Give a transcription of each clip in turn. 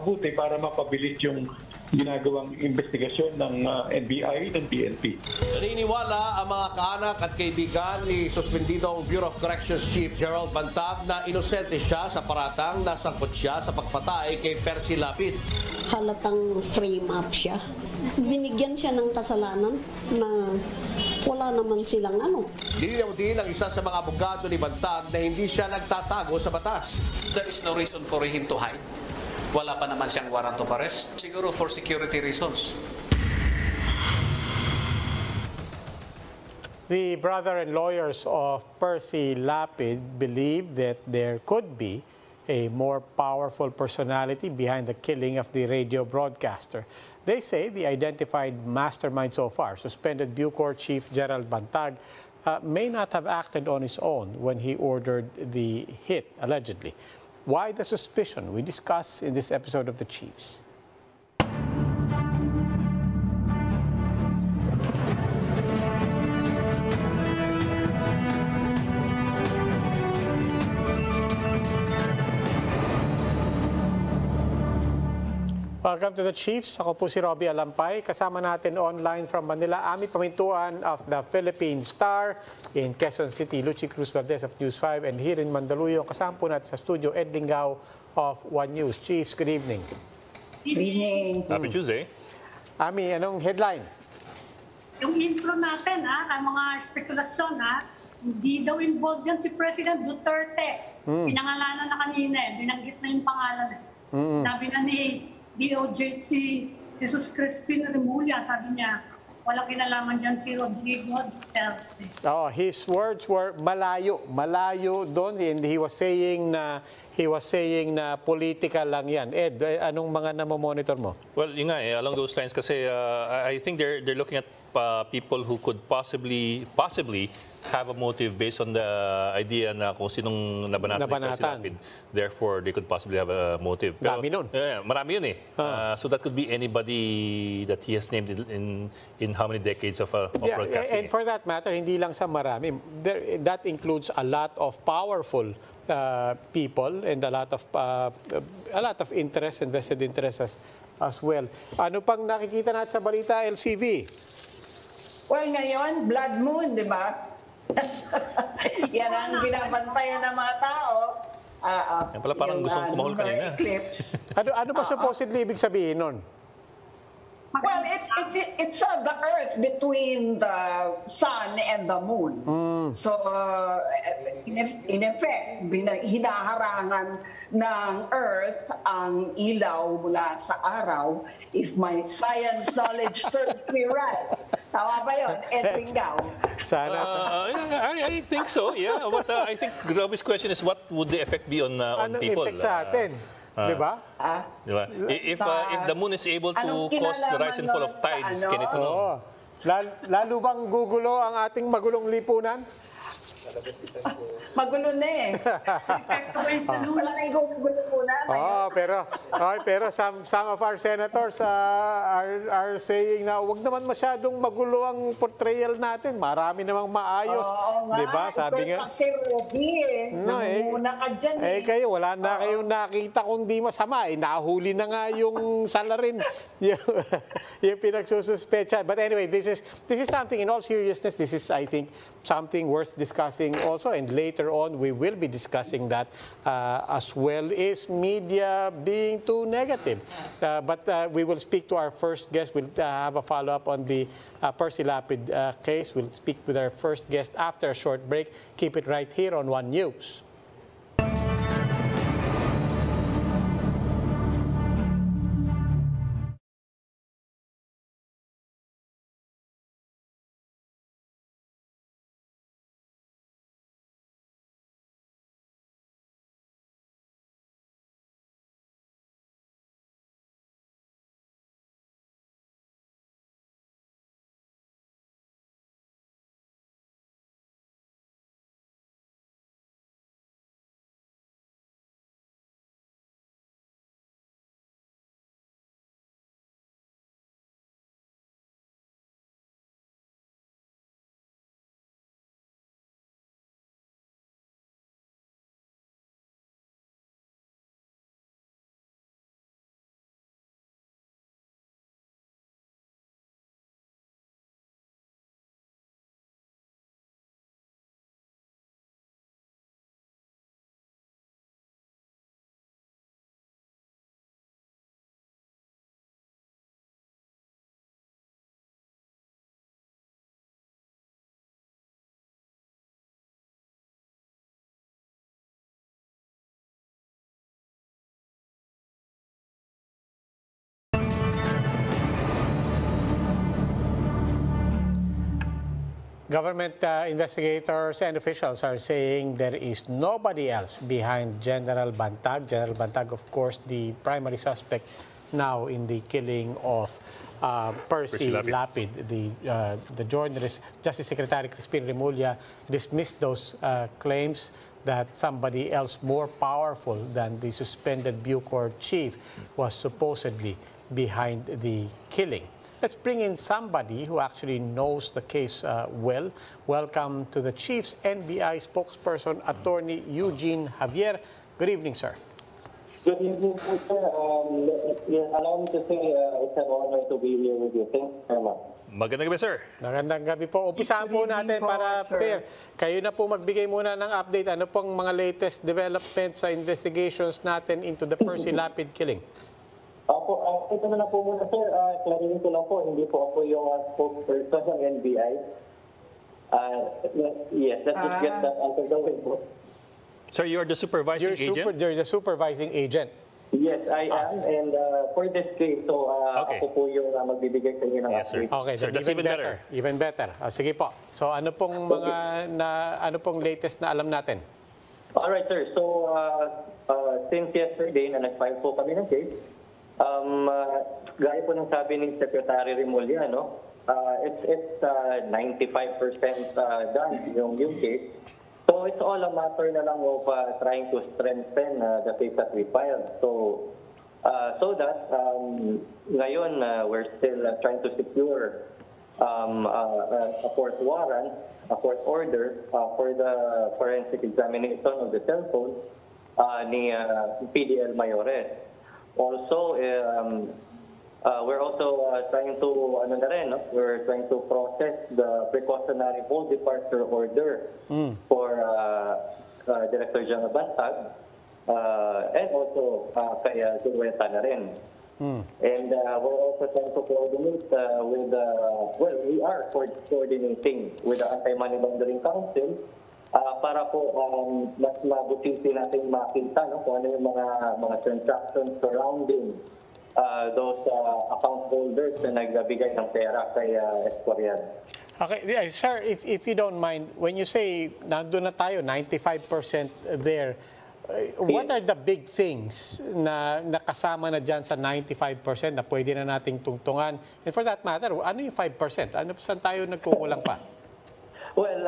mabuti para mapabilis yung ginagawang investigasyon ng NBI ng PNP. Naniniwala ang mga kaanak at kaibigan ni suspendidong Bureau of Corrections Chief Gerald Bantag na inosente siya sa paratang nasangkot siya sa pagpatay kay Percy Lapid. Halatang frame up siya. Binigyan siya ng kasalanan na wala naman silang ano. Dilinaw din ang isa sa mga abogado ni Bantag na hindi siya nagtatago sa batas. There is no reason for him to hide. Wala pa naman siyang warrant of arrest. Siguro for security reasons. The brother and lawyers of Percy Lapid believe that there could be a more powerful personality behind the killing of the radio broadcaster. They say the identified mastermind so far, suspended Bucor Chief Gerald Bantag, may not have acted on his own when he ordered the hit, allegedly. Why the suspicion? We discuss in this episode of The Chiefs. Welcome to The Chiefs. Ako po si Roby Alampay. Kasama natin online from Manila, Pamintuan of the Philippine Star, in Quezon City, Luchi Cruz-Valdes of News 5, and here in Mandaluyong, kasama po natin sa studio, Lingao of One News. Chiefs, good evening. Good evening. Happy Tuesday. Ami, anong headline? Yung intro natin, ang mga spekulasyon, hindi daw involved yan si President Duterte. Pinangalanan na kanina, binanggit na yung pangalan. Sabi na ni DOJ si Jesus Crispin Remulla, sabi niya, walang kinalaman dyan si Rodrigo Duterte. Oh, his words were malayo doon, and he was saying na political lang yan. Ed, anong mga namomonitor mo? Well, yun nga along those lines kasi I think they're looking at people who could possibly have a motive based on the idea na kung sinong nabanatan. Ni Percy Lapid. Therefore, they could possibly have a motive. Pero, marami nun. Marami yun So that could be anybody that he has named in how many decades of broadcasting. And for that matter, hindi lang sa marami. That includes a lot of powerful people and a lot of interest, invested interests as well. Ano pang nakikita natin sa balita, LCV? Well, ngayon, blood moon, di ba? Yan ang binabantayan ng mga tao. Yan pala parang gustong kumahol kanina. Ano ba supposedly ibig sabihin nun? Well, it's the Earth between the sun and the moon. So, in effect, hinaharangan ng Earth ang ilaw mula sa araw, if my science knowledge serves me right. Tama ba yun? Lingao. Sana. I think so, yeah. But I think Roby's question is what would the effect be on people? Anong effect sa atin? Diba? Diba? If the moon is able to cause the rise and fall of tides, can it know? Lalo bang gugulo ang ating magulong lipunan? Magulo na Wala na yung gugulo muna. Pero some of our senators are saying na wag naman masyadong magulo ang portrayal natin. Marami namang maayos. Diba? Sabi nga. Kasi Roby, nanguna ka dyan. Kayo, wala na kayong nakita kung di masama. Nahuli na nga yung salarin. yung pinagsususpecha. But anyway, this is something, in all seriousness, this is, I think, something worth discussing also, and later on we will be discussing that as well. Is media being too negative? But we will speak to our first guest. We'll have a follow-up on the Percy Lapid case. We'll speak with our first guest after a short break. Keep it right here on One News. Government investigators and officials are saying there is nobody else behind General Bantag. General Bantag, of course, the primary suspect now in the killing of Percy Lapid. The journalist, Justice Secretary Crispin Remulla, dismissed those claims that somebody else more powerful than the suspended Bucor chief was supposedly behind the killing. Let's bring in somebody who actually knows the case well. Welcome to the Chief's NBI spokesperson, Attorney Eugene Javier. Good evening, sir. Good evening, sir. Allow me to say it's an honor to be here with you. Thanks very much. Magandang gabi, sir. Magandang gabi po. Umpisahan po natin para fair. Kayo na po magbigay muna ng update. Ano pong mga latest developments sa investigations natin into the Percy Lapid killing? Opo, ito na po muna, sir. Claritin ko lang po, hindi po ako yung spokesperson ng NBI. Yes, let's just get that out of the way po. Sir, you're the supervising agent? You're the supervising agent. Yes, I am. And for this case, so ako po yung magbibigay sa inyo ng update. Okay, sir, that's even better. Even better. Sige po. So ano pong latest na alam natin? Alright, sir. So since yesterday na nag-file po kami ng case, gaya po ng sabi ni Secretary Remulla, no? It's 95% done yung case. So it's all a matter na lang of trying to strengthen the case that we filed. So that ngayon we're still trying to secure a court warrant, a court order for the forensic examination of the cell phone ni PDL Mayores. Also, we're also trying to we're trying to process the precautionary hold departure order for Director Gerald Bantag and also kay Zulueta na rin. And we're also trying to coordinate with we are coordinating with the Anti-Money Laundering Council para po mas mabuti natin makita kung ano yung mga transactions surrounding those account holders na nagbigay ng pera kay Escorial. Okay, sir, if you don't mind, when you say nandun na tayo, 95% there, what are the big things na nakasama na dyan sa 95% na pwede na nating tungtungan? And for that matter, ano yung 5%? Ano saan tayo nagkukulang pa? Well,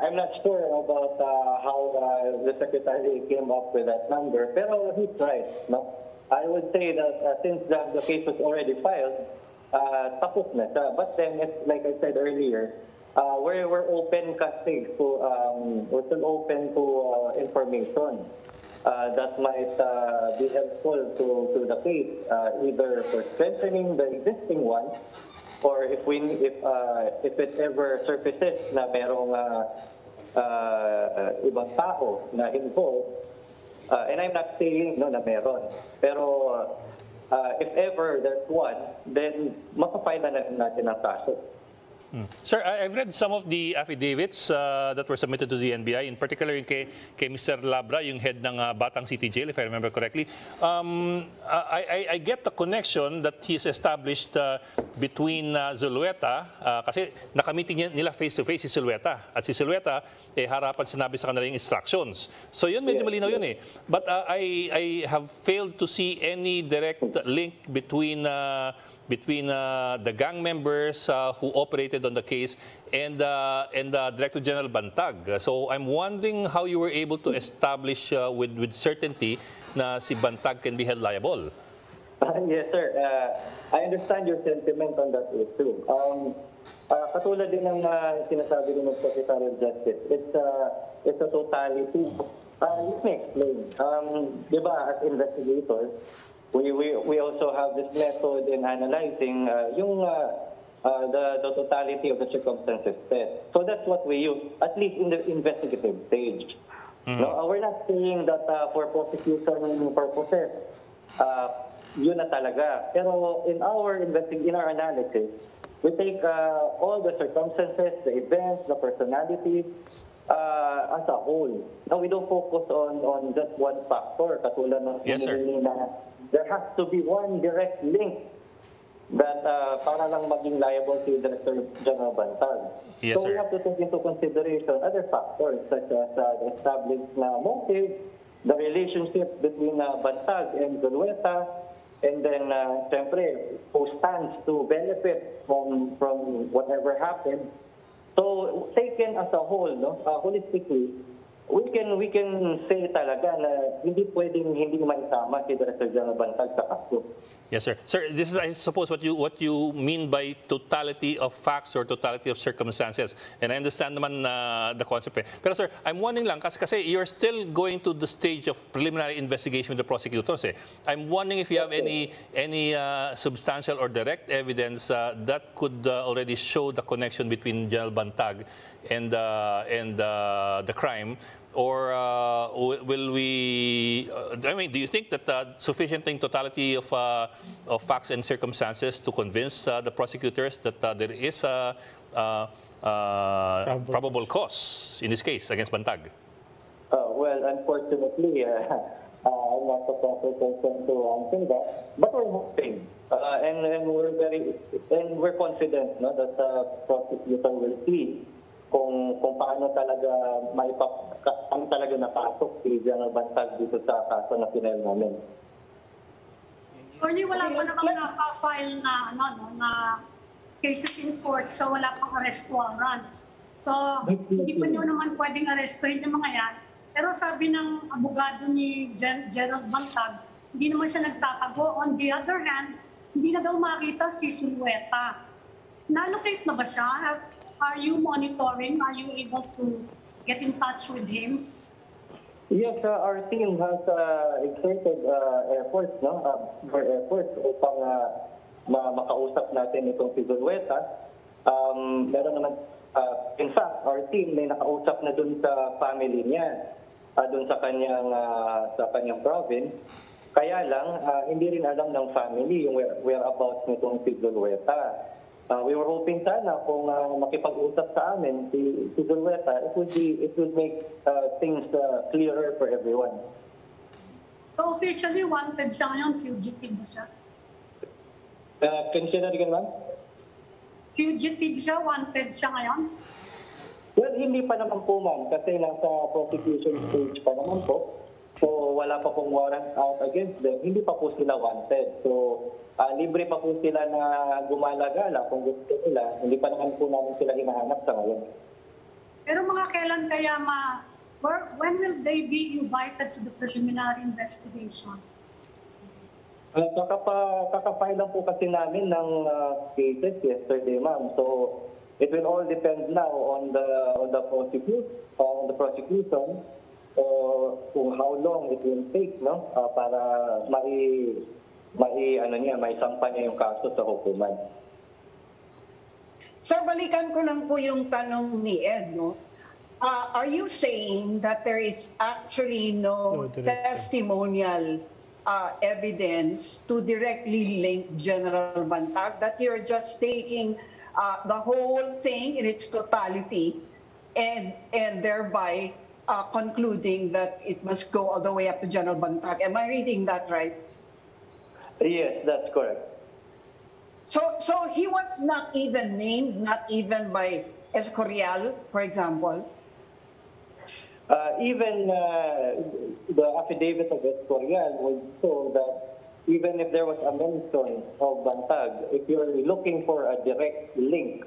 I'm not sure about how the Secretary came up with that number, pero he's right, no? I would say that since the case was already filed, tapos na siya. But then, like I said earlier, we're open kasi we're still open to information that might be helpful to the case, either for strengthening the existing one, or if it ever surfaces na merong ibang tao na involved. And I'm not saying na meron. Pero if ever there's one, then makapile na natin ang kaso. Sir, I've read some of the affidavits that were submitted to the NBI, in particular kay Mr. Labra, yung head ng Batang City Jail, if I remember correctly. I get the connection that he's established between Zulueta, kasi nakamiting nila face-to-face si Zulueta. At si Zulueta, harapan sinabi sa kanila yung instructions. So yun, medyo malinaw yun eh. But I have failed to see any direct link between the gang members who operated on the case and Director General Bantag. So I'm wondering how you were able to establish with certainty na si Bantag can be held liable. Yes, sir. I understand your sentiment on that issue. Katulad din ng sinasabi ng Secretary of Justice, it's a totality. Let me explain. Diba, as investigators, we also have this method in analyzing the totality of the circumstances test. So that's what we use, at least in the investigative stage. No, we're not saying that for prosecution purposes, yun na talaga. Pero in our analysis, we take all the circumstances, the events, the personalities, as a whole. Now, we don't focus on just one factor. Katulad ng yes, sir. Na there has to be one direct link that para lang maging liable to Director General Bantag. Yes, so we sir. have to take into consideration other factors such as the established motive, the relationship between Bantag and Zulueta, and then siyempre who stands to benefit from whatever happened. So taken as a whole, holistically, we can say talaga na hindi pwedeng hindi maisama si Director General Bantag sa kaso. Yes, sir. Sir, this is, I suppose, what you mean by totality of facts or totality of circumstances. And I understand naman the concept. Pero sir, I'm wondering lang, kasi you're still going to the stage of preliminary investigation with the prosecutors. I'm wondering if you have any substantial or direct evidence that could already show the connection between General Bantag and the crime. Or will we? I mean, do you think that sufficient in totality of facts and circumstances to convince the prosecutors that there is a probable cause in this case against Bantag? Well, unfortunately, I'm not the proper person to answer that. But we're hoping, and we're confident, that the prosecutor will see kung paano talaga ano talaga napasok si General Bantag dito sa kaso na pinel namin. Only wala pa namang naka-file na cases in court, so wala pang arrest warrants. So, hindi pa nyo naman pwedeng arrestuhin yung mga yan. Pero sabi ng abogado ni Gerald Bantag, hindi naman siya nagtatago. On the other hand, hindi na daw makita si Zulueta. Na-locate na ba siya? Are you monitoring? Are you able to get in touch with him? Yes, our team has exerted efforts, upang makausap natin itong si Zulueta. Meron naman, in fact, our team may nakausap na dun sa family niya, dun sa kanyang province. Kaya lang, hindi rin alam ng family yung whereabouts nitong si Zulueta. We were hoping sana kung makipag-usap sa amin si Zulueta, it would make things clearer for everyone. So officially wanted siya ngayon, fugitive ba siya? Can you say that again, ma'am? Fugitive siya, wanted siya ngayon? Well, hindi pa naman po, ma'am, kasi nasa prosecution stage pa naman po. So wala pa pong warrant out against them. Hindi pa po sila wanted. So libre pa po sila na gumala-gala kung gusto nila. Hindi pa naman po namin sila hinahanap sa ngayon. Pero mga kailan kaya when will they be invited to the preliminary investigation? Kakapile lang po kasi namin ng cases yesterday, ma'am. So it will all depend now on the prosecution. Kung how long it will take, para maisampa niya yung kaso sa hukuman. Sir, balikan ko lang po yung tanong ni Ed, are you saying that there is actually no testimonial evidence to directly link General Bantag, that you're just taking the whole thing in its totality and thereby concluding that it must go all the way up to General Bantag? Am I reading that right? Yes, that's correct. So he was not even named, not even by Escorial, for example? Even the affidavit of Escorial would show that even if there was a mention of Bantag, if you're looking for a direct link,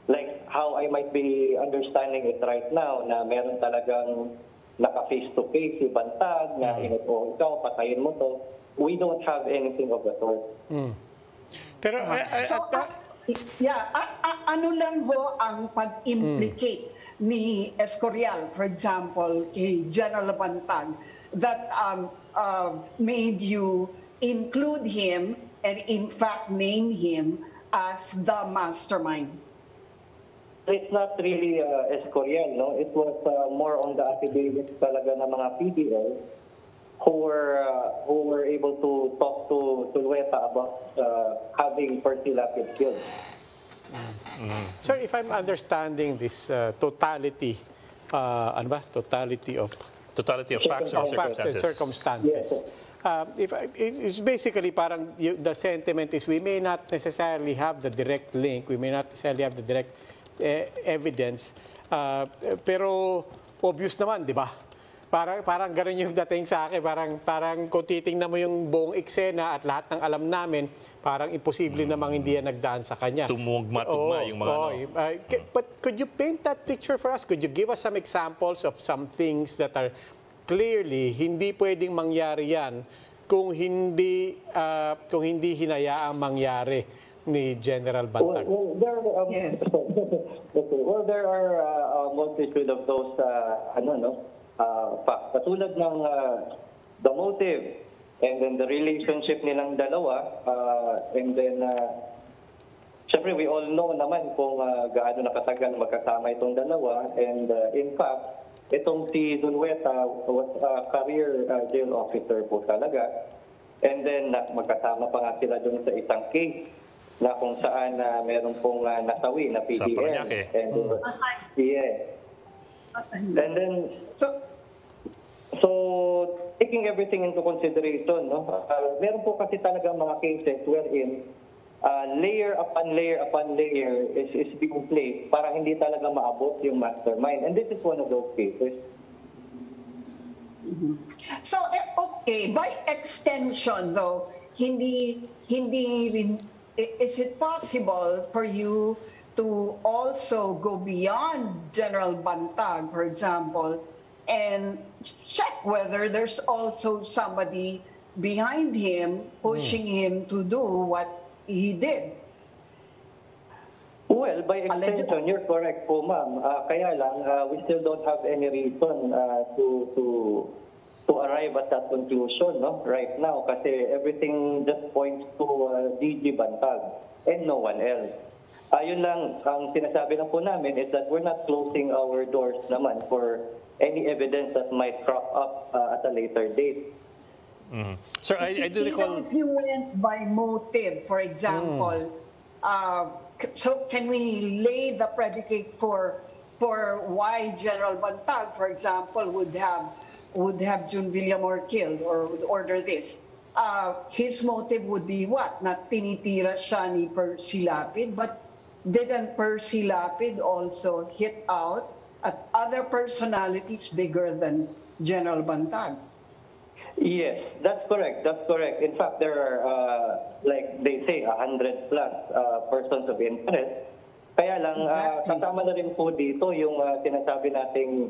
like how I might be understanding it right now, na meron talagang naka-face-to-face si Bantag, na ikaw, patayin mo to, we don't have anything of the sort. Pero, ano lang ho ang pag-implicate ni Escorial, for example, kay General Bantag, that made you include him and in fact name him as the mastermind? It's not really Escorial, no? It was more on the affidavits talaga ng mga PDL who were able to talk to Zulueta about having Percy Lapid killed. Sir, if I'm understanding this totality of facts or circumstances. Yes. It's basically parang the sentiment is we may not necessarily have the direct link, we may not necessarily have the direct evidence, pero obvious naman, di ba? Parang gano'n yung dating sa akin. Parang kung titingnan mo yung buong eksena at lahat ng alam namin, parang imposible namang hindi yan nagdaan sa kanya. Tumugma yung mga But could you paint that picture for us? Could you give us some examples of some things that are clearly hindi pwedeng mangyari yan kung hindi hinayaang mangyari ni General Bantag? Well, there are a multitude of those facts. Katulad ng the motive and then the relationship nilang dalawa and then syempre we all know naman kung gaano nakatagal magkasama itong dalawa and in fact itong si Zulueta was a career jail officer po talaga and then magkasama pa nga sila doon sa isang case na kung saan meron pong nasawi na PDL and and then so taking everything into consideration, meron po kasi talaga mga cases wherein layer upon layer upon layer is being placed para hindi talaga maabot yung mastermind. And this is one of those cases. So, okay, by extension though, is it possible for you to also go beyond General Bantag, for example, and check whether there's also somebody behind him pushing him to do what he did? Well, by extension, you're correct po, ma'am. Kaya lang, we still don't have any reason to arrive at that conclusion right now kasi everything just points to DG Bantag and no one else. Yun lang, ang sinasabi na po namin is that we're not closing our doors naman for any evidence that might crop up at a later date. Sir, I do recall... If you went by motive, for example, so can we lay the predicate for why General Bantag, for example, would have June Villamor killed or would order this? His motive would be what? Not tinitira siya ni Percy Lapid, but didn't Percy Lapid also hit out at other personalities bigger than General Bantag? Yes, that's correct. That's correct. In fact, there are, like they say, 100 plus persons of interest. Kaya lang, kasama na rin po dito yung sinasabi nating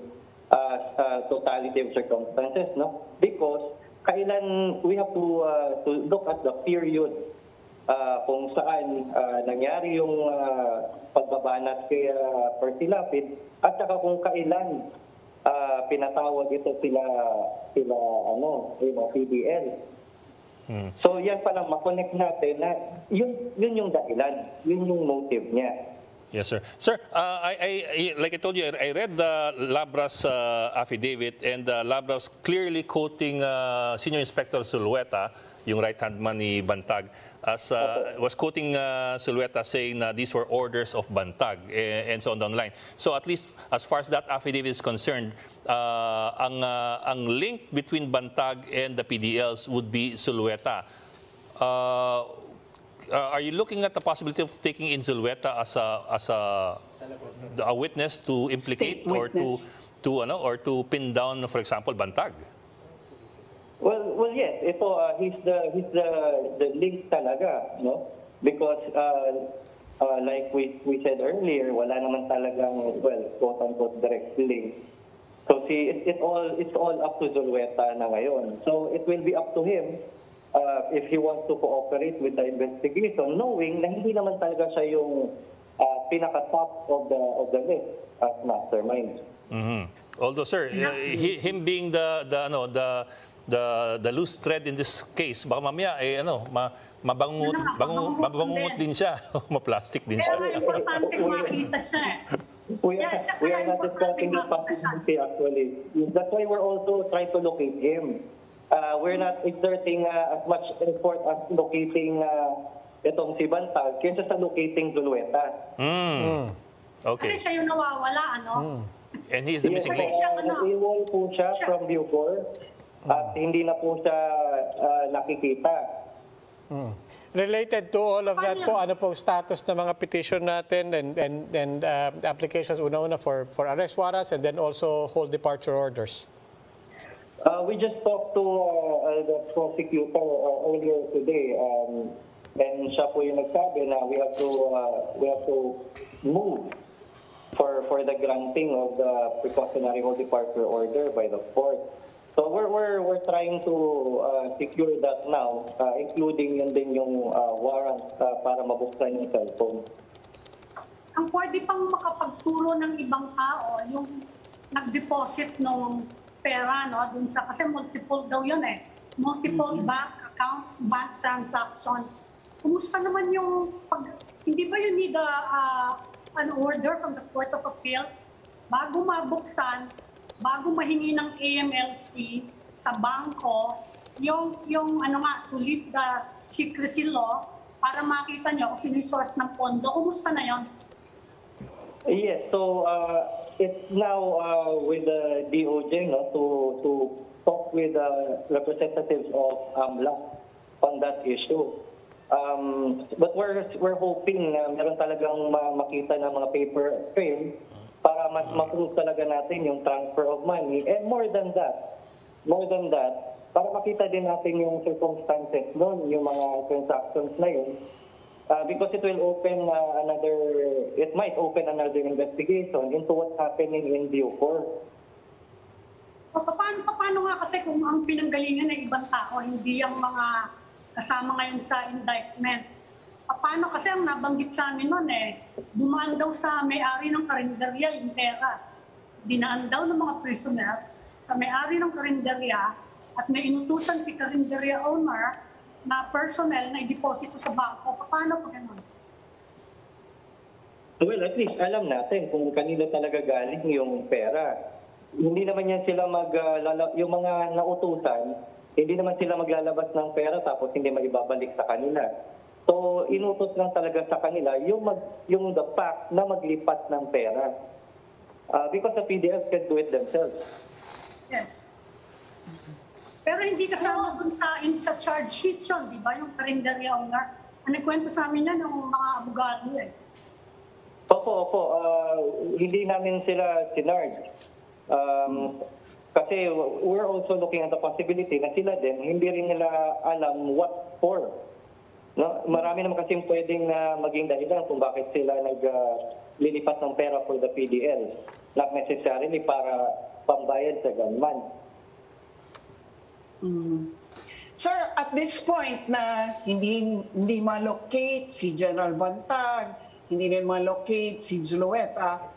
totality of circumstances, no? Because kailan we have to look at the period kung saan nangyari yung pagbabanat kay Percy Lapid at saka kung kailan pinatawag ito sila PDL. So yan palang makonect natin na yun yung dahilan, yun yung motive niya. Yes, sir. Sir, like I told you, I read the Labra's affidavit, and Labra's clearly quoting Senior Inspector Zulueta, yung right-hand man ni Bantag, was quoting Zulueta saying na these were orders of Bantag and so on down the line. So at least as far as that affidavit is concerned, ang link between Bantag and the PDLs would be Zulueta. Are you looking at the possibility of taking in Zulueta as a witness to implicate or to pin down, for example, Bantag? Well, yes. Ito, he's the link talaga, no? Because like we said earlier, wala naman talagang quote unquote direct link. So it's all up to Zulueta na ngayon. So it will be up to him if he wants to cooperate with the investigation, knowing na hindi naman talaga siya yung pinaka-top of the list as mastermind. Although, sir, him being the loose thread in this case, baka mamaya mabangungot din siya, ma-plastic din siya. Pero importante makita siya. We are not discussing the possibility actually. That's why we're also trying to locate him. We're not exerting as much effort as locating itong si Bantag kaysa sa locating Zulueta. Okay. Kasi siya yung nawawala, ano? And he is the missing link. Naiwan po siya from Bucor. at hindi na po siya nakikita. Related to all of that po, ano po status ng mga petition natin and applications una-una for arrest warrants and then also hold departure orders? We just talked to the prosecutor earlier today, and siya po yung nagsabi na we have to move for the granting of the precautionary hold departure order by the court. So we're trying to secure that now, including yun din yung warrant para mabuksan yung cellphone. Ang pwede pang makapagturo ng ibang tao, yung nag-deposit ng pera, no, dun sa, kasi multiple daw yun eh. Multiple bank accounts, bank transactions. Kumusta naman yung, hindi ba you need an order from the Court of Appeals bago mabuksan, bago mahingi ng AMLC sa bangko, yung ano nga, to lift the secrecy law para makita nyo kung sino yung source ng pondo. Kumusta na yun? Yes, so it's now with the DOJ, no, to talk with representatives of AMLA on that issue. But we're hoping na meron talagang makita ng mga paper trail para mas ma-prove talaga natin yung transfer of money. And more than that, para makita din natin yung circumstances noon, yung mga transactions na yun. Because it will open it might open another investigation into what's happening in Bucor. Paano nga kasi kung ang pinanggalingan ng ibang tao, hindi ang mga kasama ngayon sa indictment? Paano kasi ang nabanggit sa amin noon dumaan daw sa may-ari ng karinderya yung pera. Dinaan daw ng mga prisoner sa may-ari ng karinderya at may inutusan si karinderya owner na personnel na i-deposito sa bangko. Paano pa ganun? Well, at least alam natin kung kanino talaga galing yung pera. Hindi naman yan sila yung mga nautusan, hindi naman sila maglalabas ng pera tapos hindi maibabalik sa kanila. So, inutos lang talaga sa kanila yung the fact na maglipat ng pera. Because the PDS can do it themselves. Yes. Pero hindi kasama dun sa charge sheet yun, di ba? Yung karinderya owner. Ang nagkwento sa amin yan ng mga abogado Opo. Hindi namin sila sinarge. Kasi we're also looking at the possibility na sila din, hindi rin nila alam what for. No? Marami naman kasi pwedeng maging dahilan kung bakit sila naglilipat ng pera for the PDL. Not necessarily para pambayad sa gunman. Sir, at this point na hindi ma-locate si General Bantag, hindi rin ma-locate si Zulueta,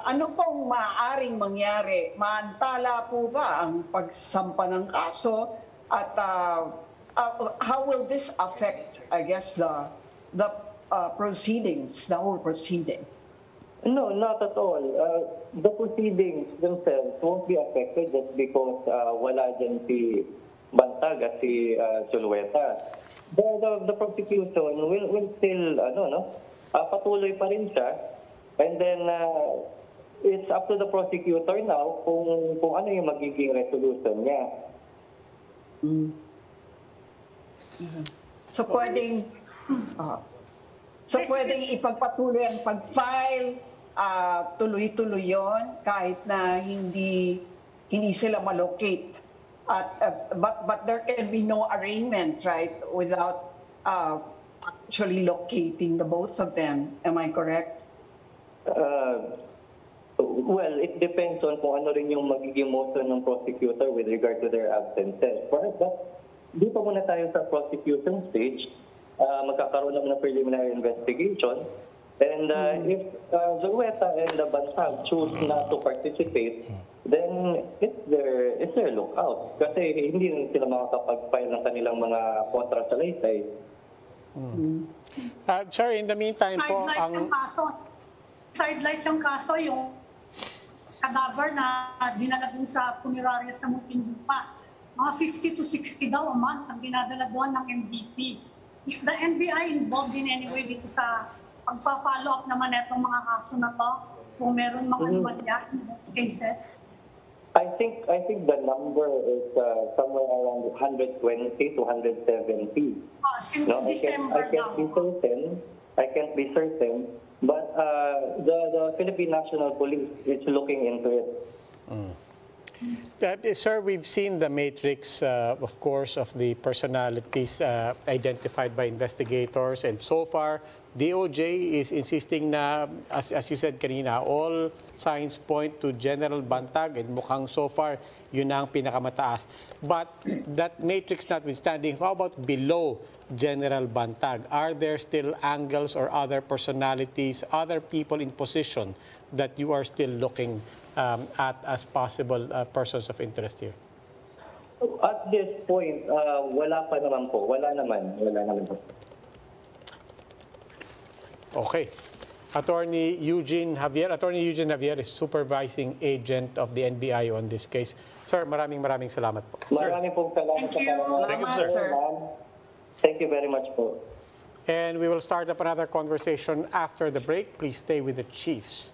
ano pong maaaring mangyari? Maantala po ba ang pagsampa ng kaso? At how will this affect, I guess, the proceedings, the whole proceeding? No, not at all. The proceedings themselves won't be affected just because wala dyan si Bantag at si Zulueta. The prosecution will still, patuloy pa rin siya. And then, it's up to the prosecutor now kung ano yung magiging resolution niya. So pwedeng ipagpatuloy ang pag-file, tuloy-tuloy yon kahit na hindi sila malocate. But there can be no arraignment, right, without actually locating the both of them. Am I correct? Well, it depends on kung ano rin yung magiging motion ng prosecutor with regard to their absences. But dito muna tayo sa prosecution stage. Magkakaroon naman ng preliminary investigation. And if Zulueta and Bantag choose not to participate, then it's their lookout. Kasi hindi rin sila makakapag-file ng kanilang mga kontra sa laytay. Sir, in the meantime po, sidelight yung kaso, yung cadaver na dinala dun sa punerarya sa Muntinlupa. Mga 50 to 60 daw a month ang dinadala doon ng MVP. Is the NBI involved in any way dito sa pagpa-follow up naman itong mga kaso na to? Kung meron mga anomalya in those cases? I think the number is somewhere around 120 to 170. Since No, December I can't be certain. I can't be certain. But the Philippine National Police is looking into it. Sir, we've seen the matrix, of course, of the personalities identified by investigators. And so far, DOJ is insisting na, as you said kanina, all signs point to General Bantag. And mukhang so far, yun na ang pinakamataas. But that matrix notwithstanding, how about below General Bantag? Are there still angles or other personalities, other people in position that you are still looking at as possible persons of interest here? At this point, wala pa naman po. Wala naman po. Okay. Attorney Eugene Javier is supervising agent of the NBI on this case. Sir, maraming salamat po. Maraming pong salamat. Thank you, sir. Thank you very much po. And we will start up another conversation after the break. Please stay with the Chiefs.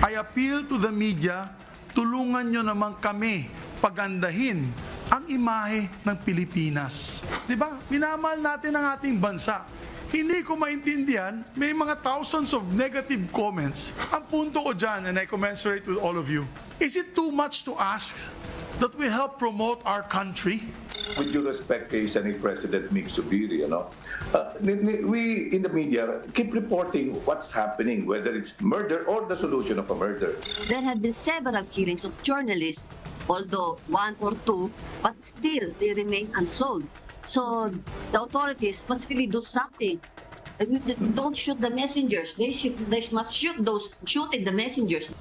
I appeal to the media, tulungan nyo naman kami pagandahin ang imahe ng Pilipinas. Diba? Minamahal natin ang ating bansa. Hindi ko maintindihan, may mga thousands of negative comments. Ang punto ko dyan, and I commensurate with all of you, is it too much to ask that we help promote our country? With due respect kay Senate President Migz Zubiri, we in the media keep reporting what's happening, whether it's murder or the solution of a murder. There have been several killings of journalists, although one or two, but still they remain unsolved. So the authorities must really do something. Don't shoot the messengers. They must shoot those shooting the messengers.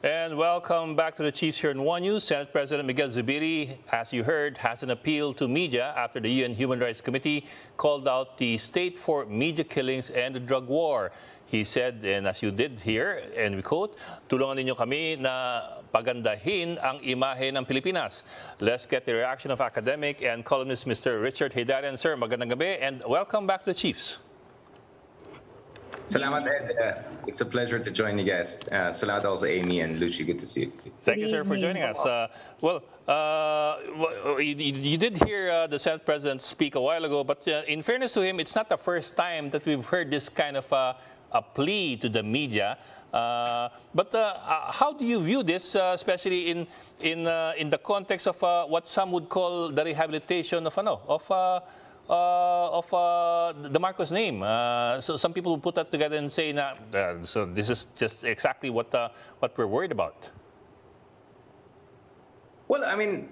And welcome back to the Chiefs here in One News. Senate President Migz Zubiri, as you heard, has an appeal to media after the UN Human Rights Committee called out the state for media killings and the drug war. He said, and as you did hear, and we quote, tulungan ninyo kami na pagandahin ang imahe ng Pilipinas. Let's get the reaction of academic and columnist Mr. Richard Heydarian. Sir, magandang gabi and welcome back to the Chiefs. Salamat, Ed. It's a pleasure to join you guys. Salamat also, Amy and Luchi. Good to see you. Thank you, sir, for joining us. You did hear the Senate President speak a while ago, but in fairness to him, it's not the first time that we've heard this kind of a plea to the media. But how do you view this, especially in the context of what some would call the rehabilitation of the Marcos name? So some people put that together and say, so this is just exactly what we're worried about. Well, I mean,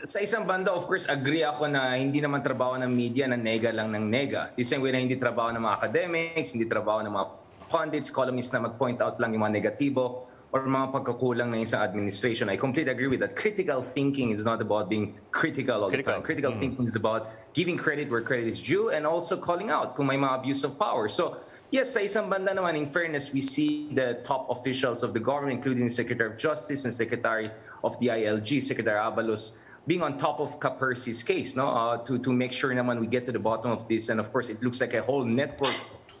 sa isang banda, of course, agree ako na hindi naman trabaho ng media na nega lang ng nega. The same way na hindi trabaho ng mga academics, hindi trabaho ng mga pundits, columnists na mag-point out lang yung mga negatibo or mga pagkakulang ng isang administration. I completely agree with that. Critical thinking is not about being critical all the time. Critical thinking is about giving credit where credit is due and also calling out kung may mga abuse of power. So, yes, sa isang banda naman, in fairness, we see the top officials of the government, including the Secretary of Justice and Secretary of the ILG, Secretary Abalos, being on top of Percy's case, to make sure naman we get to the bottom of this. And of course, it looks like a whole network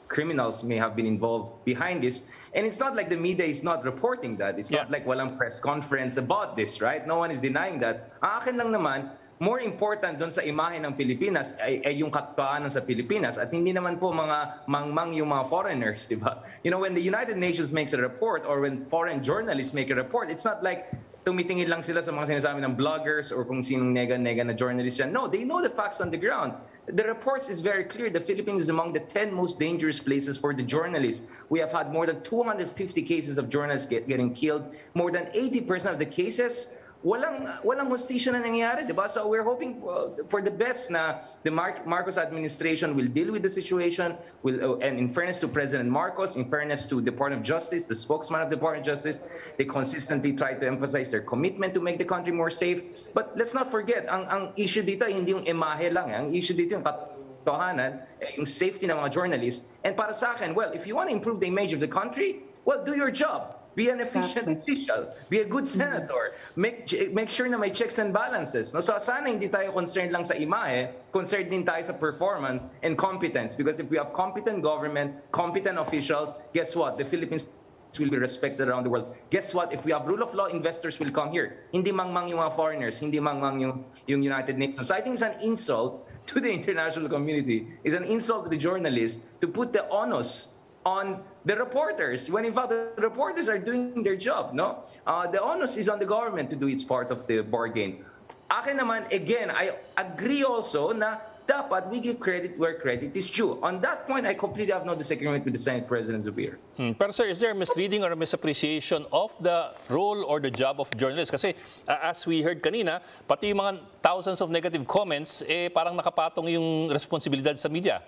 criminals may have been involved behind this. And it's not like the media is not reporting that. It's not like walang press conference about this, right? No one is denying that. Ang akin lang naman, more important doon sa imahe ng Pilipinas ay yung katotohanan sa Pilipinas at hindi naman po mga mangmang yung mga foreigners, di ba? You know, when the United Nations makes a report or when foreign journalists make a report, it's not like tumitingin lang sila sa mga sinasabi ng bloggers or kung sinong nega-nega na journalist yan. No, they know the facts on the ground. The reports is very clear. The Philippines is among the 10 most dangerous places for the journalists. We have had more than 250 cases of journalists getting killed. More than 80% of the cases, walang hostisya na nangyayari, di ba? So we're hoping for the best na the Marcos administration will deal with the situation, and in fairness to President Marcos, in fairness to the Department of Justice, the spokesman of the Department of Justice, they consistently try to emphasize their commitment to make the country more safe. But let's not forget, ang issue dito hindi yung imahe lang. Ang issue dito yung katotohanan, yung safety ng mga journalists. And para sa akin, well, if you want to improve the image of the country, well, do your job. Be an efficient official. Be a good senator. Make sure na may checks and balances. No? So sana hindi tayo concerned lang sa imahe, concerned din tayo sa performance and competence. Because if we have competent government, competent officials, guess what? The Philippines will be respected around the world. Guess what? If we have rule of law, investors will come here. Hindi mangmang yung mga foreigners, hindi mangmang yung United Nations. So I think it's an insult to the international community. It's an insult to the journalists to put the onus on the reporters, when in fact the reporters are doing their job, no? The onus is on the government to do its part of the bargain. Akin naman, again, I agree also na dapat we give credit where credit is due. On that point, I completely have no disagreement with the Senate President Zubiri. Pero sir, is there a misreading or a misappreciation of the role or the job of journalists? Kasi as we heard kanina, pati yung mga thousands of negative comments, parang nakapatong yung responsibilidad sa media.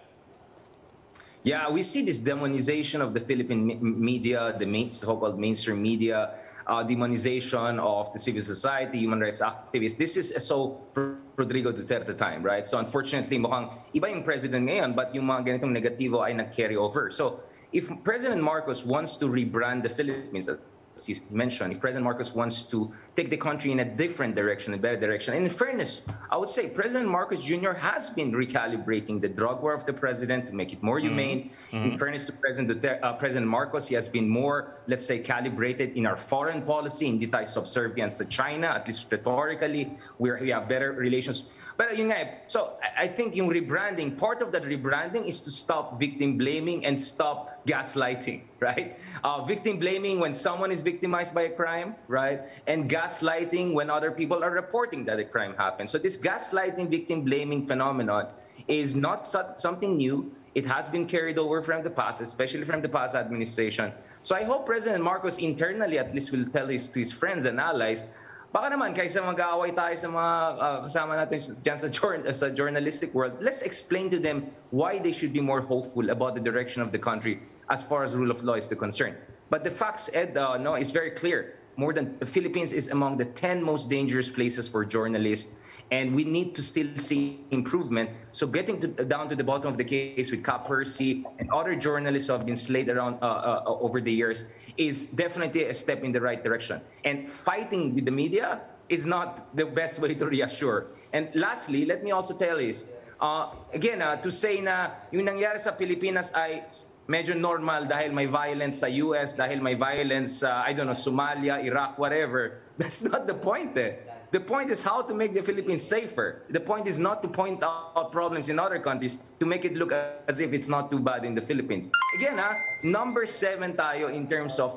Yeah, we see this demonization of the Philippine media, the so-called mainstream media, demonization of the civil society, human rights activists. This is so Rodrigo Duterte time, right? So unfortunately, mukhang iba yung president ngayon, but yung mga ganitong negatibo ay nag-carry over. So if President Marcos wants to rebrand the Philippines as you mentioned, if President Marcos wants to take the country in a different direction, a better direction. And in fairness, I would say President Marcos Jr. has been recalibrating the drug war of the president to make it more humane. In fairness to President Marcos, he has been more, let's say, calibrated in our foreign policy, hindi tayo subservient sa China, at least rhetorically, we have better relations. But yun nga, so I think yung rebranding, part of that rebranding is to stop victim blaming and stop gaslighting, right? Victim blaming when someone is victimized by a crime, right? And gaslighting when other people are reporting that a crime happened. So this gaslighting, victim blaming phenomenon is not something new. It has been carried over from the past, especially from the past administration. So I hope President Marcos internally at least will tell to his friends and allies, baka naman kaysa mag-aaway tayo sa mga kasama natin dyan sa journalistic world, let's explain to them why they should be more hopeful about the direction of the country as far as rule of law is concerned. But the facts, Ed, is very clear. The Philippines is among the 10 most dangerous places for journalists, and we need to still see improvement. So getting down to the bottom of the case with Percy and other journalists who have been slayed around over the years is definitely a step in the right direction. And fighting with the media is not the best way to reassure. And lastly, let me also tell you, again, to say na yung nangyari sa Pilipinas ay medyo normal dahil may violence sa US, dahil may violence sa, I don't know, Somalia, Iraq, whatever. That's not the point eh. The point is how to make the Philippines safer. The point is not to point out problems in other countries to make it look as if it's not too bad in the Philippines. Again, number 7 tayo in terms of,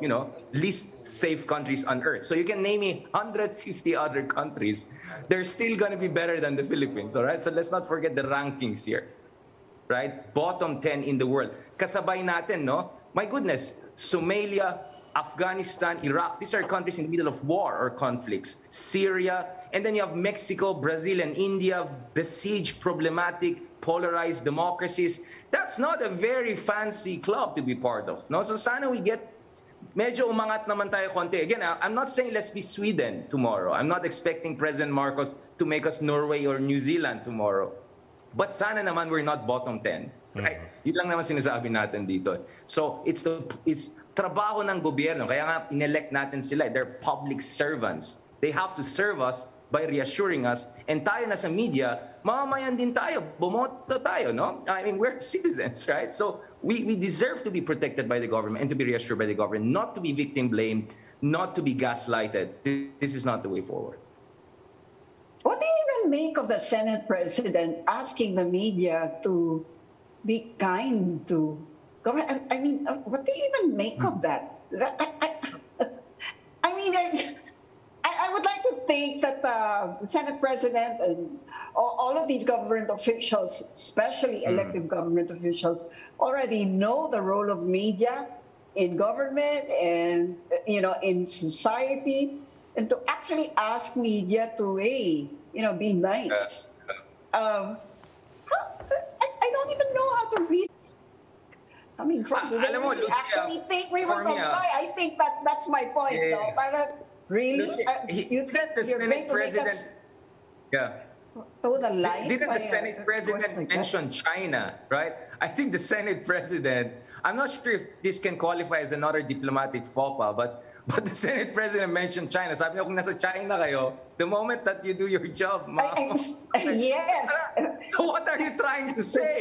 least safe countries on earth. So you can name me 150 other countries. They're still going to be better than the Philippines, all right? So let's not forget the rankings here, right? Bottom 10 in the world. Kasabay natin, no? My goodness, Somalia, Afghanistan, Iraq, these are countries in the middle of war or conflicts. Syria, and then you have Mexico, Brazil, and India, besieged, problematic, polarized democracies. That's not a very fancy club to be part of. No? So sana we get medyo umangat naman tayo konti. Again, I'm not saying let's be Sweden tomorrow. I'm not expecting President Marcos to make us Norway or New Zealand tomorrow. But sana naman we're not bottom 10. Right? Yun lang naman sinasabi natin dito. So it's trabaho ng gobyerno. Kaya nga inelect natin sila. They're public servants. They have to serve us by reassuring us. And tayo na sa media, mamamayan din tayo. Bumoto tayo, no? I mean, we're citizens, right? So we deserve to be protected by the government and to be reassured by the government, not to be victim blamed, not to be gaslighted. This is not the way forward. What do you even make of the Senate President asking the media to be kind to government? I mean, what do you even make of that? I mean, I would like to think that the Senate President and all of these government officials, especially elected government officials, already know the role of media in government and, in society, and to actually ask media to, be nice. I don't even know how to read. I mean, do they really actually think we will comply? I think that's my point, though. But really? You think the Senate President... Didn't the Senate President mention China, right? I think the Senate President, I'm not sure if this can qualify as another diplomatic faux pas, but the Senate President mentioned China. Sabi niya, kung nasa China kayo, the moment that you do your job, yes. So what are you trying to say?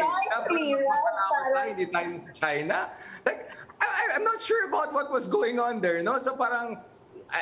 Hindi tayo sa China? Like, I'm not sure about what was going on there, no? So parang,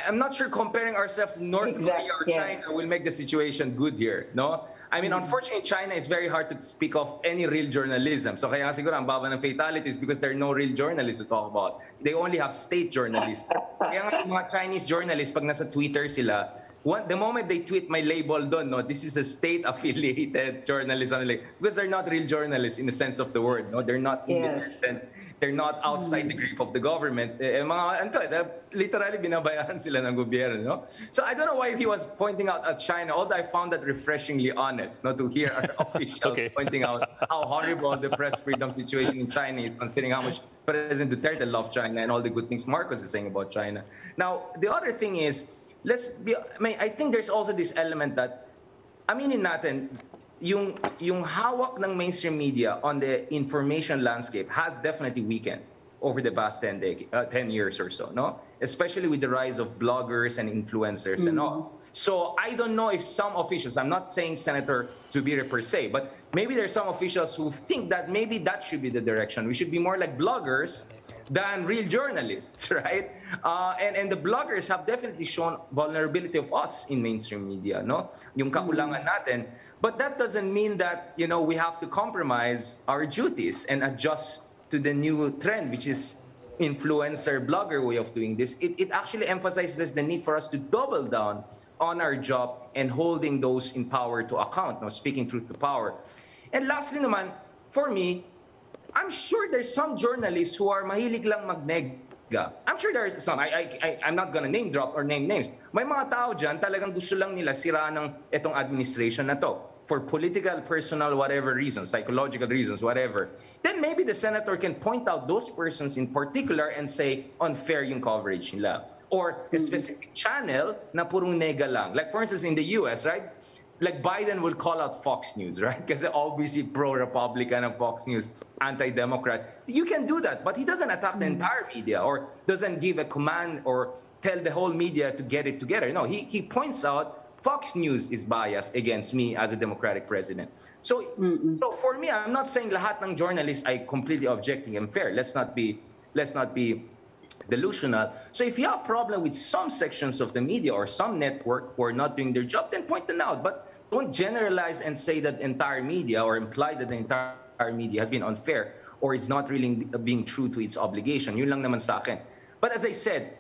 I'm not sure comparing ourselves to North Korea or China will make the situation good here, no? I mean, unfortunately, China is very hard to speak of any real journalism. So kaya siguro ang baba ng fatalities because there are no real journalists to talk about. They only have state journalists. Kaya nga yung mga Chinese journalists, pag nasa Twitter sila, the moment they tweet my label doon, no, this is a state-affiliated journalism, because they're not real journalists in the sense of the word, no? They're not independent. They're not outside the grip of the government. Literally binabayaran sila ng gobyerno, no? So I don't know why he was pointing out at China, although I found that refreshingly honest, no, to hear our officials pointing out how horrible the press freedom situation in China is, considering how much President Duterte loves China and all the good things Marcos is saying about China. Now, the other thing is, I think there's also this element that, aminin natin, yung hawak ng mainstream media on the information landscape has definitely weakened. over the past 10 years or so, no? Especially with the rise of bloggers and influencers and all. So I don't know if some officials, I'm not saying Senator Zubiri per se, but maybe there's some officials who think that maybe that should be the direction. We should be more like bloggers than real journalists, right? And the bloggers have definitely shown vulnerability of us in mainstream media, no? Yung kakulangan natin. But that doesn't mean that, you know, we have to compromise our duties and adjust to the new trend, which is influencer blogger way of doing this. It actually emphasizes the need for us to double down on our job and holding those in power to account, no? Speaking truth to power. And lastly naman, for me, I'm sure there's some journalists who are mahilig lang magnega. I'm sure there are some. I'm not gonna name drop or name names. May mga tao dyan talagang gusto lang nila sira ng itong administration na to for political, personal, whatever reasons, psychological reasons, whatever. Then maybe the senator can point out those persons in particular and say unfair yung coverage nila. Or a specific channel na purong nega lang. Like for instance in the US, right? Like Biden will call out Fox News, right? Because obviously pro-Republican and Fox News, anti-Democrat. You can do that, but he doesn't attack the entire media or doesn't give a command or tell the whole media to get it together. No, he points out Fox News is biased against me as a Democratic president. So, so for me, I'm not saying lahat ng journalists ay completely objecting and fair. Let's not be delusional. So if you have a problem with some sections of the media or some network who are not doing their job, then point them out. But don't generalize and say that the entire media or imply that the entire media has been unfair or is not really being true to its obligation. Yun lang naman sa akin. But as I said,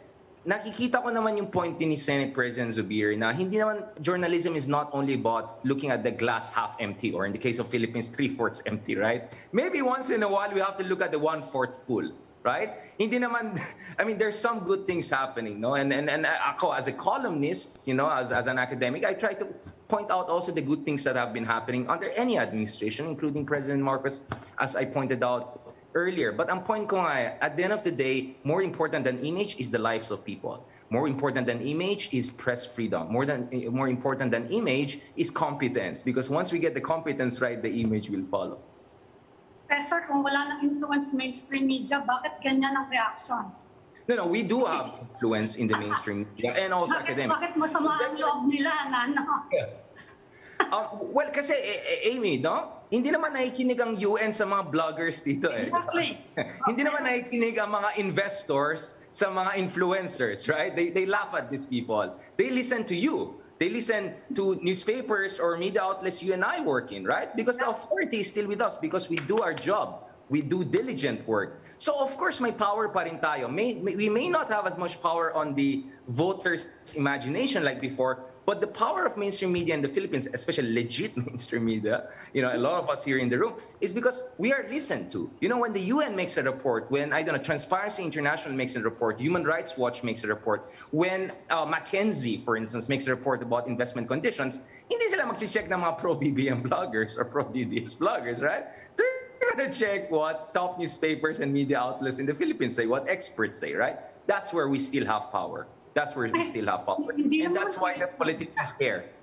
nakikita ko naman yung point ni Senate President Zubiri na hindi naman journalism is not only about looking at the glass half empty or in the case of Philippines, 3/4 empty, right? Maybe once in a while we have to look at the 1/4 full. Right? Hindi naman, I mean, there's some good things happening, no? And ako, as a columnist, you know, as an academic, I try to point out also the good things that have been happening under any administration, including President Marcos, as I pointed out earlier. But ang point ko nga, at the end of the day, more important than image is the lives of people. More important than image is press freedom. More important than image is competence. Because once we get the competence right, the image will follow. Professor, kung wala nang influence mainstream media, bakit ganyan ang reaction? No, we do have influence in the mainstream media and also academic. Bakit masama ang loob nila na ano? Well, kasi Amy, no? Hindi naman nakikinig ang UN sa mga bloggers dito eh. Exactly. Hindi naman nakikinig ang mga investors sa mga influencers, right? They laugh at these people. They listen to you. They listen to newspapers or media outlets you and I work in, right? Because the authority is still with us because we do our job. We do diligent work. So of course, may power pa rin tayo. We may not have as much power on the voters' imagination like before, but the power of mainstream media in the Philippines, especially legit mainstream media, you know, a lot of us here in the room, is because we are listened to. You know, when the UN makes a report, when, I don't know, Transparency International makes a report, Human Rights Watch makes a report, when McKinsey, for instance, makes a report about investment conditions, hindi sila mag-check ng mga pro-BBM bloggers or pro-DDS bloggers, right? You're going to check what top newspapers and media outlets in the Philippines say, what experts say, right? That's where we still have power. That's where we still have power. And that's why the politicians care.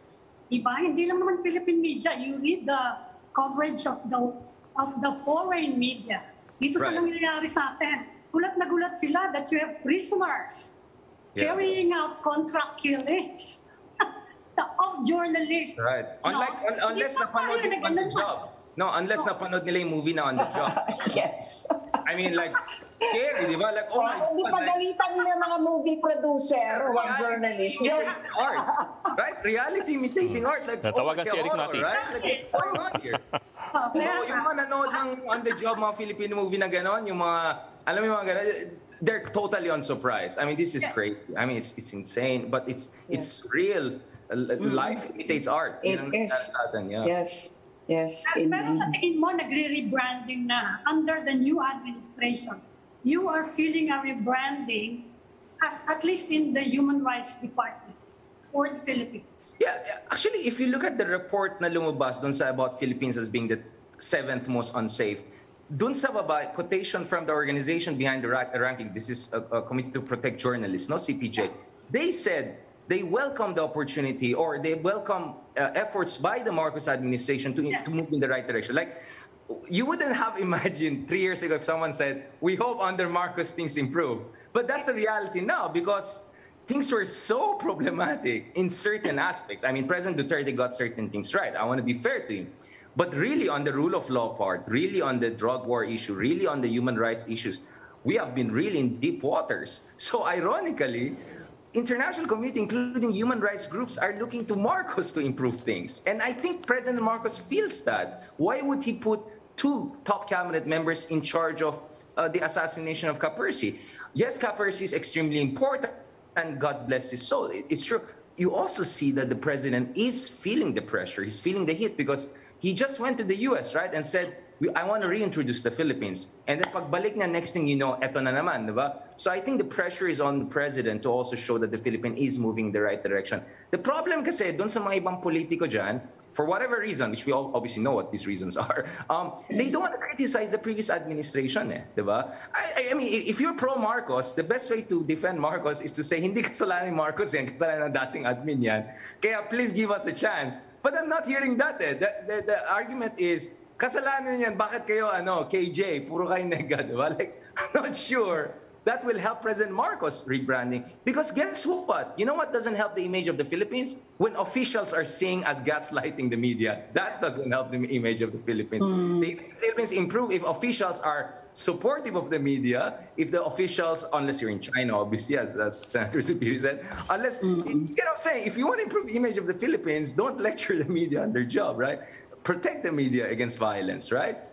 Diba? Hindi lang naman Philippine media. You read the coverage of the foreign media. Dito sa nangyayari sa atin. Gulat na gulat sila that you have prisoners carrying out contract killings of journalists. Right. Unless napanood nila On the Job. No, unless napanood nila yung movie na On the Job. Yes. I mean, like, scary, di ba? Like, oh my God. Hindi pagalitan nila mga movie producer o journalist. Art. Right? Reality imitating art. Like, natawagan si Eric Nati. Right? Like, what's going on here? Yung mga nanood ng On the Job, mga Filipino movie na gano'n, yung mga, alam mo yung mga gano'n, they're totally unsurprised. I mean, this is crazy. I mean, it's insane, but it's real. Life imitates art. It is. Yes. Yes. Pero sa tingin mo, nagre-rebranding na under the new administration. You are feeling a rebranding, at least in the Human Rights Department for the Philippines. Yeah, actually, if you look at the report na lumabas dun sa about Philippines as being the 7th most unsafe, dun sa baba, quotation from the organization behind the ranking, this is a Committee to Protect Journalists, no, CPJ, they said they welcome the opportunity or they welcome efforts by the Marcos administration to move in the right direction. Like, you wouldn't have imagined 3 years ago if someone said, we hope under Marcos things improve. But that's the reality now, because things were so problematic in certain aspects. I mean, President Duterte got certain things right. I want to be fair to him. But really on the rule of law part, really on the drug war issue, really on the human rights issues, we have been really in deep waters. So ironically, international community, including human rights groups, are looking to Marcos to improve things. And I think President Marcos feels that. Why would he put 2 top cabinet members in charge of the assassination of Percy? Yes, Percy is extremely important, and God bless his soul. It's true. You also see that the president is feeling the pressure. He's feeling the heat because he just went to the US, right, and said, I want to reintroduce the Philippines. And then pagbalik niya, next thing you know, eto na naman, diba? So I think the pressure is on the president to also show that the Philippines is moving in the right direction. The problem kasi, dun sa mga ibang politiko dyan, for whatever reason, which we all obviously know what these reasons are, they don't want to criticize the previous administration, diba? I mean, if you're pro-Marcos, the best way to defend Marcos is to say, hindi kasalanan ni Marcos yan, kasalanan ng dating admin yan. Kaya please give us a chance. But I'm not hearing that. The argument is, kasalanan yan, bakit kayo, KJ, puro kayo nega, diba? Like, I'm not sure that will help President Marcos rebranding. Because guess what? You know what doesn't help the image of the Philippines? When officials are seen as gaslighting the media. That doesn't help the image of the Philippines. The image of the Philippines improve if officials are supportive of the media, if the officials, unless you're in China, obviously, as Senator Zubiri said, unless, you know what I'm saying, if you want to improve the image of the Philippines, don't lecture the media on their job, right? Protect the media against violence, right?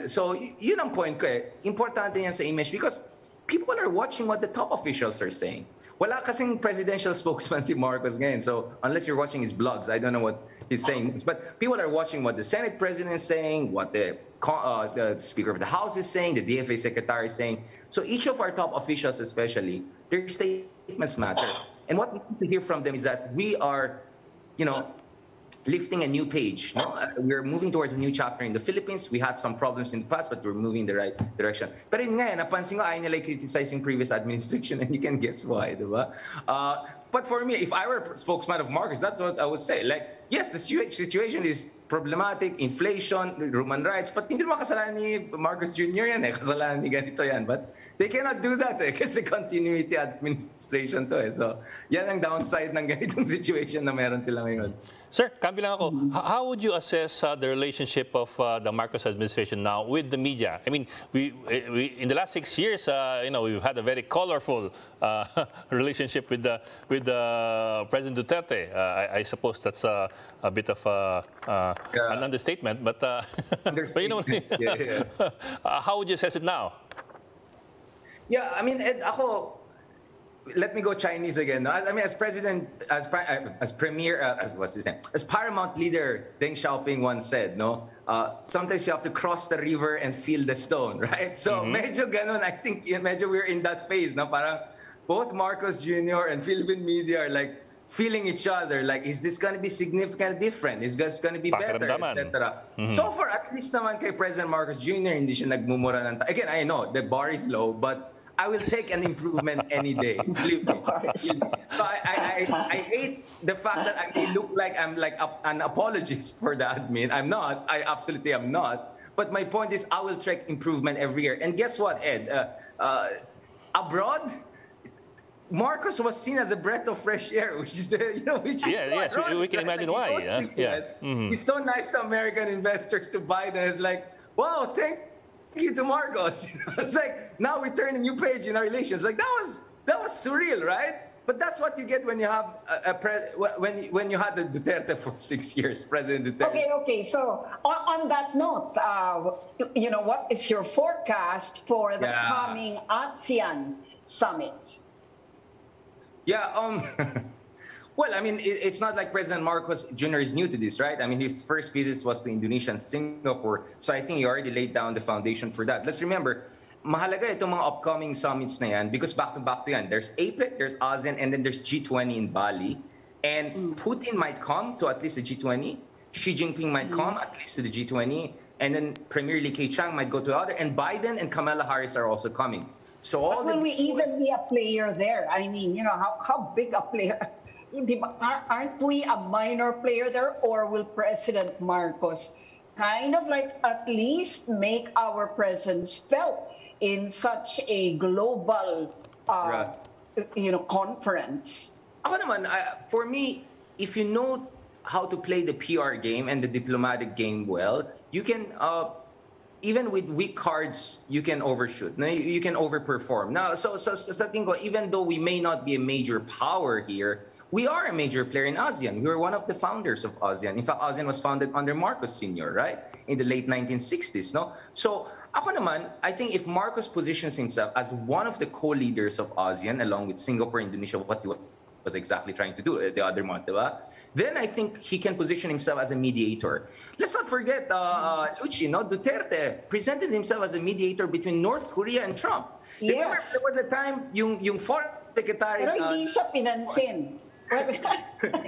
So yun ang point ko eh. Importante yan sa image because people are watching what the top officials are saying. Wala kasing presidential spokesman si Marcos ngayon. So unless you're watching his blogs, I don't know what he's saying. But people are watching what the Senate president is saying, what the Speaker of the House is saying, the DFA secretary is saying. So each of our top officials especially, their statements matter. And what we need to hear from them is that we are, lifting a new page. No? We're moving towards a new chapter in the Philippines. We had some problems in the past, but we're moving in the right direction. Pero yun nga, napansin ko, ayaw nila criticizing previous administration, and you can guess why, diba? But for me, if I were a spokesman of Marcos, that's what I would say. Like, yes, the situation is problematic, inflation, human rights, but hindi naman kasalanan ni Marcos Jr. yan eh. Kasalanan ni ganito yan. But they cannot do that eh, kasi continuity administration to eh. So, yan ang downside ng ganitong situation na meron sila ngayon. Sir, kambi lang ako. How would you assess the relationship of the Marcos administration now with the media? I mean, we in the last 6 years, we've had a very colorful relationship with President Duterte. I suppose that's a bit of an understatement, but but you know, how would you assess it now? Yeah, I mean, ako. Let me go Chinese again. No? I mean, as president, as premier, what's his name? As paramount leader, Deng Xiaoping once said, no, sometimes you have to cross the river and feel the stone, right? So medyo ganon, I think medyo we're in that phase, no? Parang both Marcos Jr. and Philippine media are like feeling each other, like, is this going to be significantly different? Is this going to be better, etc. So far, at least naman kay President Marcos Jr., hindi siya nagmumura ng again, I know the bar is low, but I will take an improvement any day. Believe me. So I hate the fact that I may look like I'm like an apologist for the admin. I'm not. I absolutely am not. But my point is, I will track improvement every year. And guess what, Ed? Abroad, Marcos was seen as a breath of fresh air, which is so we can imagine why. He's so nice to American investors, to Biden. It's like, wow, thank you to Marcos. It's like now we turn a new page in our relations. Like that was surreal, right? But that's what you get when you have when you had the Duterte for 6 years, President Duterte. Okay. So on that note, what is your forecast for the coming ASEAN summit? Yeah. Well, I mean, it's not like President Marcos Jr. is new to this, right? I mean, his first visit was to Indonesia and Singapore. So I think he already laid down the foundation for that. Let's remember, mahalaga itong mga upcoming summits na yan because back-to-back to yan. There's APEC, there's ASEAN, and then there's G20 in Bali. And Putin might come to at least the G20. Xi Jinping might come at least to the G20. And then Premier Li Keqiang might go to the other. And Biden and Kamala Harris are also coming. So all will we even be a player there? I mean, how big a player? Aren't we a minor player there, or will President Marcos kind of like at least make our presence felt in such a global, conference. Ako naman, for me, if you know how to play the PR game and the diplomatic game well, you can, even with weak cards, you can overshoot. You can overperform. Now, so sa tingin ko, even though we may not be a major power here, we are a major player in ASEAN. We were one of the founders of ASEAN. In fact, ASEAN was founded under Marcos Sr., right? In the late 1960s, no? So, ako naman, I think if Marcos positions himself as one of the co-leaders of ASEAN, along with Singapore, Indonesia, what he was exactly trying to do the other month, diba? Then I think he can position himself as a mediator. Let's not forget, Luchi, no? Duterte presented himself as a mediator between North Korea and Trump. Yes. Remember, there was a time yung foreign secretary... Pero hindi siya pinansin.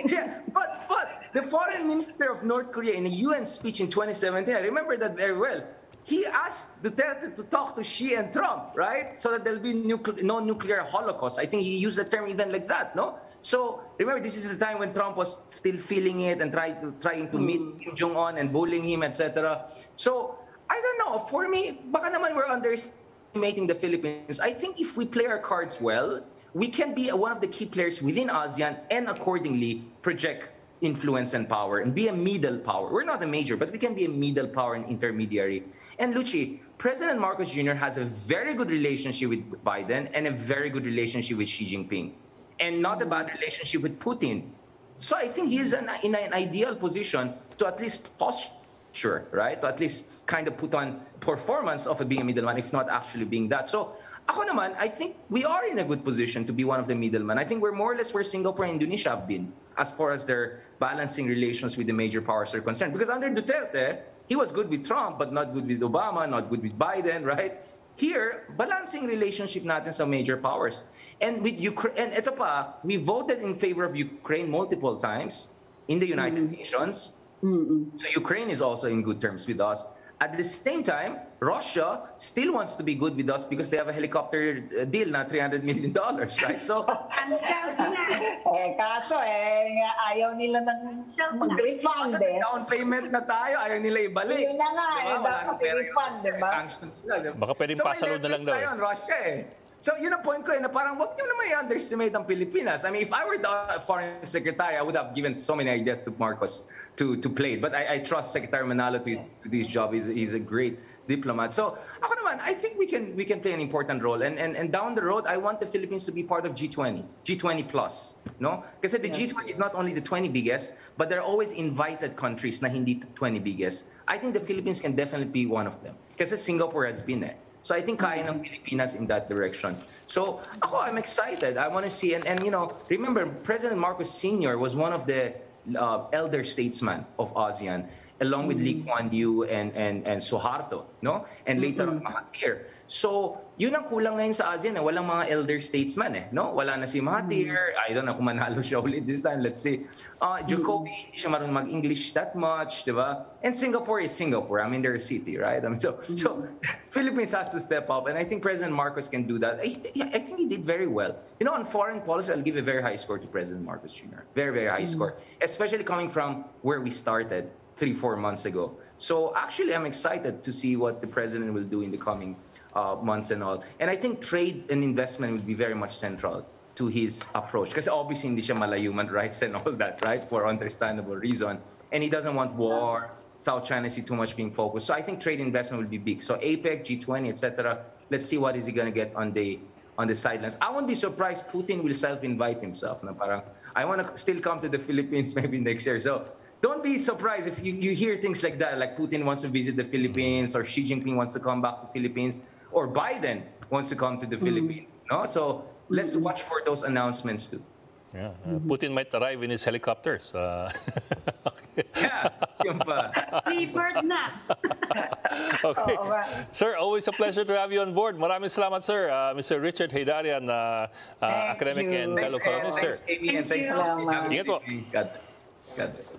Yeah, but the foreign minister of North Korea in a UN speech in 2017, I remember that very well. He asked Duterte to talk to Xi and Trump, right? So that there'll be no nuclear holocaust. I think he used the term even like that, no? So remember, this is the time when Trump was still feeling it and trying to meet Kim Jong-un and bullying him, etc. So I don't know. For me, baka naman we're underestimating the Philippines. I think if we play our cards well, we can be one of the key players within ASEAN and accordingly project influence and power and be a middle power. We're not a major, but we can be a middle power and intermediary. And Luchi, President Marcos Jr. has a very good relationship with Biden and a very good relationship with Xi Jinping, and not a bad relationship with Putin. So I think he is in an ideal position to at least posture, right? To at least kind of put on performance of being a middleman, if not actually being that. So ako naman, I think we are in a good position to be one of the middlemen. I think we're more or less where Singapore and Indonesia have been as far as their balancing relations with the major powers are concerned. Because under Duterte, he was good with Trump, but not good with Obama, not good with Biden, right? Here, balancing relationship natin sa major powers. And with Ukraine, and ito pa, we voted in favor of Ukraine multiple times in the United Nations. So Ukraine is also in good terms with us. At the same time, Russia still wants to be good with us because they have a helicopter deal na $300 million, right? So, kaso ayaw nila ng mag-refund down payment na tayo, ayaw nila ibalik. Yun na nga, dapat i-refund, diba? Baka pwedeng pasalod na lang daw. So, Russia So, yun ang point ko na parang wag nyo naman i-underestimate ang Pilipinas. I mean, if I were the foreign secretary, I would have given so many ideas to Marcos to play. But I trust Secretary Manalo to his job. He's a great diplomat. So, ako naman, I think we can play an important role. And down the road, I want the Philippines to be part of G20 plus. No? Kasi the G20 is not only the 20 biggest, but there are always invited countries na hindi 20 biggest. I think the Philippines can definitely be one of them. Kasi Singapore has been there. So I think kaya ng Pilipinas in that direction. So I'm excited. I want to see, and remember, President Marcos Sr. was one of the elder statesmen of ASEAN, along with Lee Kuan Yew and Suharto, no? And later on Mahathir. So yun ang kulang ngayon sa ASEAN, walang mga elder statesmen, no? Wala na si Mahathir. I don't know kung manalo siya ulit this time. Let's see. Jokowi, hindi siya marunong mag-English that much, di ba? And Singapore is Singapore. I mean, they're a city, right? I mean, so Philippines has to step up, and I think President Marcos can do that. I think he did very well. On foreign policy, I'll give a very high score to President Marcos Jr. Very, very high score, especially coming from where we started 3-4 months ago. So actually, I'm excited to see what the president will do in the coming months and all. And I think trade and investment will be very much central to his approach. Because obviously, hindi siya mala human rights and all that, right? For understandable reason. And he doesn't want war. South China Sea too much being focused. So I think trade investment will be big. So APEC, G20, etc. Let's see what is he going to get on the sidelines. I won't be surprised Putin will self-invite himself. Na parang, I want to still come to the Philippines maybe next year. So don't be surprised if you hear things like that, like Putin wants to visit the Philippines, or Xi Jinping wants to come back to Philippines, or Biden wants to come to the Philippines. No? So let's watch for those announcements too. Yeah, Putin might arrive in his helicopters. Yeah, yun pa. Free-bird na. Okay. Sir, always a pleasure to have you on board. Maraming salamat, sir. Mr. Richard Heydarian, academic and fellow columnist, sir. Thanks, Amy, and thanks a lot. Ingat po. God bless.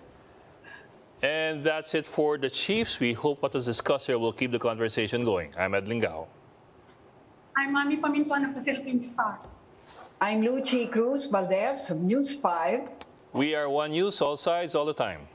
And that's it for the Chiefs. We hope what was discussed here will keep the conversation going. I'm Ed Lingao. I'm Mami Pamintuan of the Philippine Star. I'm Luchi Cruz-Valdes of News 5. We are One News, all sides, all the time.